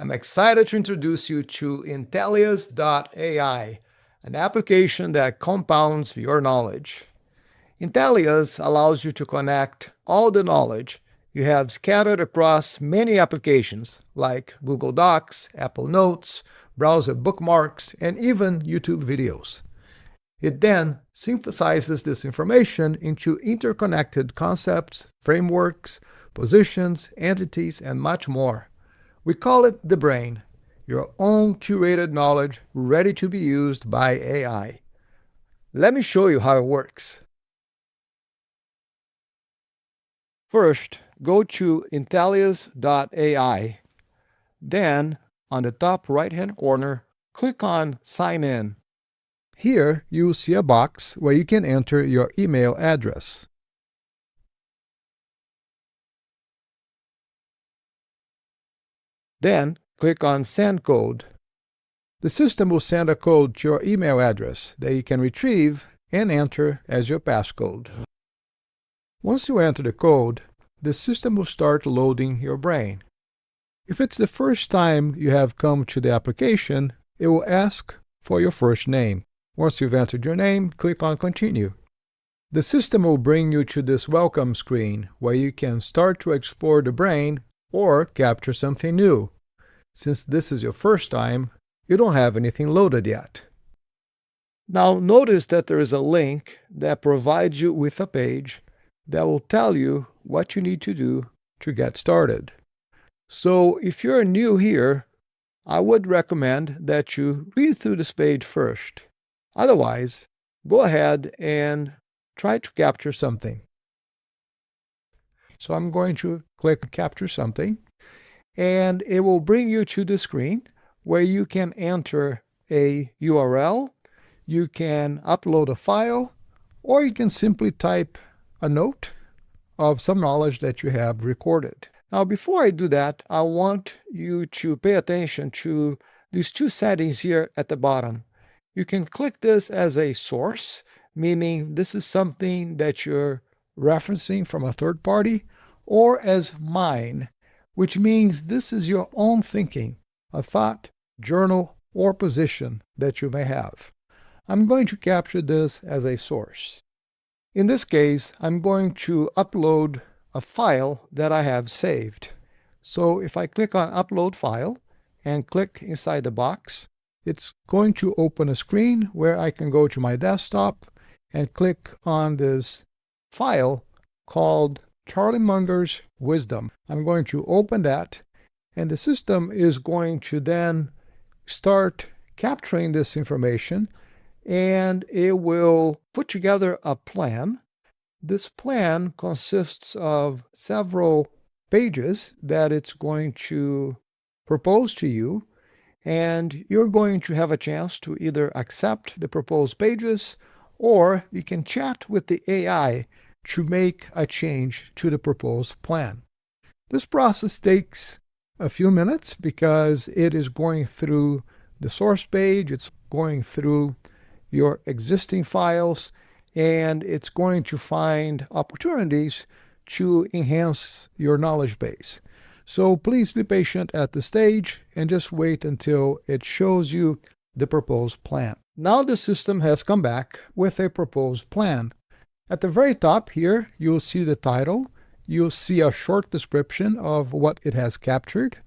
I'm excited to introduce you to Intelleus.ai, an application that compounds your knowledge. Intelleus allows you to connect all the knowledge you have scattered across many applications like Google Docs, Apple Notes, browser bookmarks, and even YouTube videos. It then synthesizes this information into interconnected concepts, frameworks, positions, entities, and much more. We call it the brain, your own curated knowledge ready to be used by AI. Let me show you how it works. First, go to Intelleus.ai. Then, on the top right-hand corner, click on Sign In. Here, you will see a box where you can enter your email address. Then, click on Send Code. The system will send a code to your email address that you can retrieve and enter as your passcode. Once you enter the code, the system will start loading your brain. If it's the first time you have come to the application, it will ask for your first name. Once you've entered your name, click on Continue. The system will bring you to this welcome screen where you can start to explore the brain or capture something new. Since this is your first time, you don't have anything loaded yet. Now notice that there is a link that provides you with a page that will tell you what you need to do to get started. So if you're new here, I would recommend that you read through this page first. Otherwise, go ahead and try to capture something. So I'm going to click Capture Something, and it will bring you to the screen where you can enter a URL, you can upload a file, or you can simply type a note of some knowledge that you have recorded. Now, before I do that, I want you to pay attention to these two settings here at the bottom. You can click this as a source, meaning this is something that you're referencing from a third party, or as mine, which means this is your own thinking, a thought, journal, or position that you may have. I'm going to capture this as a source. In this case, I'm going to upload a file that I have saved. So if I click on Upload File and click inside the box, it's going to open a screen where I can go to my desktop and click on this file called Charlie Munger's Wisdom. I'm going to open that, and the system is going to then start capturing this information, and it will put together a plan. This plan consists of several pages that it's going to propose to you, and you're going to have a chance to either accept the proposed pages, or you can chat with the AI to make a change to the proposed plan. This process takes a few minutes because it is going through the source page, it's going through your existing files, and it's going to find opportunities to enhance your knowledge base. So please be patient at this stage and just wait until it shows you the proposed plan. Now the system has come back with a proposed plan. At the very top here, you'll see the title. You'll see a short description of what it has captured,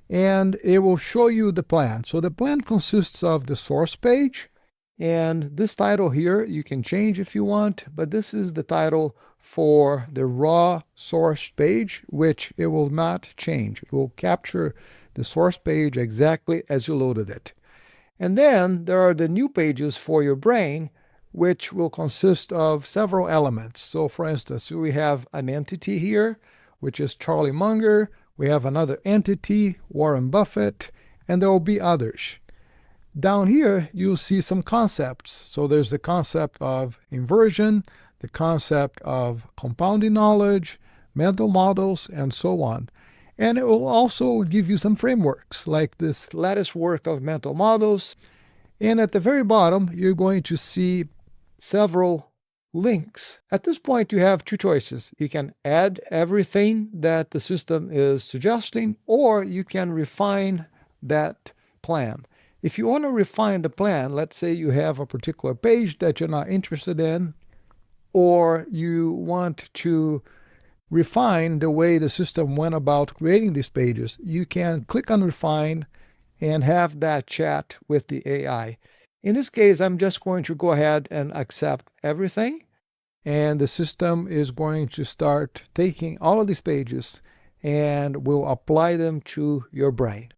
and it will show you the plan. So the plan consists of the source page, and this title here you can change if you want, but this is the title for the raw source page, which it will not change. It will capture the source page exactly as you loaded it. And then there are the new pages for your brain, which will consist of several elements. So for instance, we have an entity here, which is Charlie Munger. We have another entity, Warren Buffett, and there will be others. Down here, you'll see some concepts. So there's the concept of inversion, the concept of compounding knowledge, mental models, and so on. And it will also give you some frameworks, like this lattice work of mental models. And at the very bottom, you're going to see several links. At this point, you have two choices. You can add everything that the system is suggesting, or you can refine that plan. If you want to refine the plan, let's say you have a particular page that you're not interested in, or you want to refine the way the system went about creating these pages, you can click on Refine and have that chat with the AI. In this case, I'm just going to go ahead and accept everything, and the system is going to start taking all of these pages and will apply them to your brain.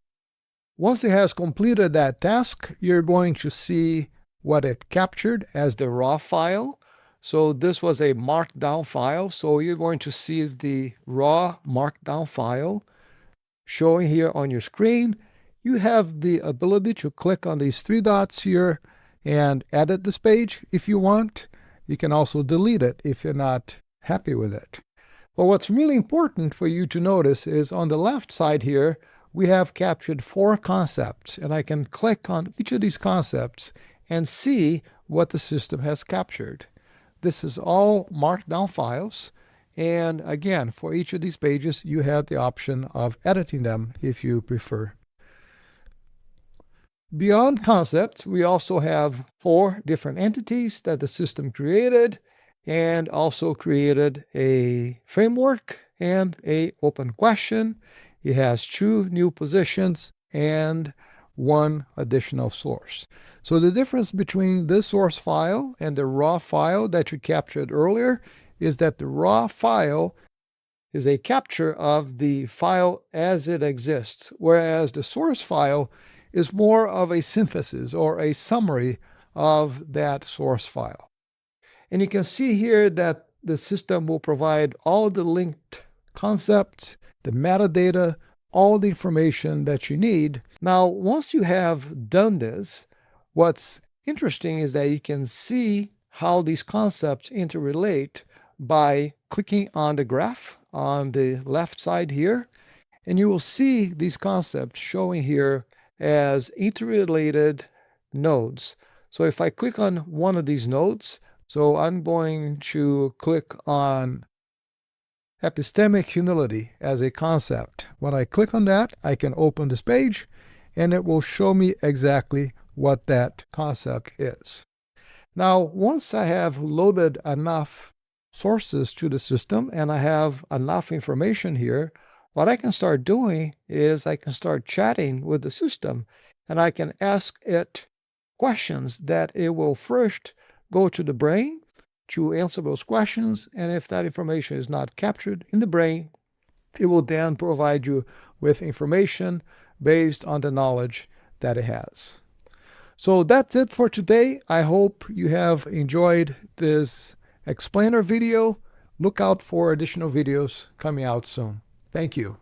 Once it has completed that task, you're going to see what it captured as the raw file. So this was a markdown file. So you're going to see the raw markdown file showing here on your screen. You have the ability to click on these three dots here and edit this page if you want. You can also delete it if you're not happy with it. But what's really important for you to notice is on the left side here, we have captured 4 concepts, and I can click on each of these concepts and see what the system has captured. This is all markdown files, and again, for each of these pages, you have the option of editing them if you prefer. Beyond concepts, we also have 4 different entities that the system created, and also created a framework and an open question. It has 2 new positions and 1 additional source. So the difference between this source file and the raw file that you captured earlier is that the raw file is a capture of the file as it exists, whereas the source file is more of a synthesis or a summary of that source file. And you can see here that the system will provide all the linked concepts, the metadata, all the information that you need. Now, once you have done this, what's interesting is that you can see how these concepts interrelate by clicking on the graph on the left side here, and you will see these concepts showing here as interrelated nodes. So if I click on one of these nodes, so I'm going to click on epistemic humility as a concept. When I click on that, I can open this page and it will show me exactly what that concept is. Now, once I have loaded enough sources to the system and I have enough information here, what I can start doing is I can start chatting with the system, and I can ask it questions that it will first go to the brain to answer those questions, and if that information is not captured in the brain, it will then provide you with information based on the knowledge that it has. So that's it for today. I hope you have enjoyed this explainer video. Look out for additional videos coming out soon. Thank you.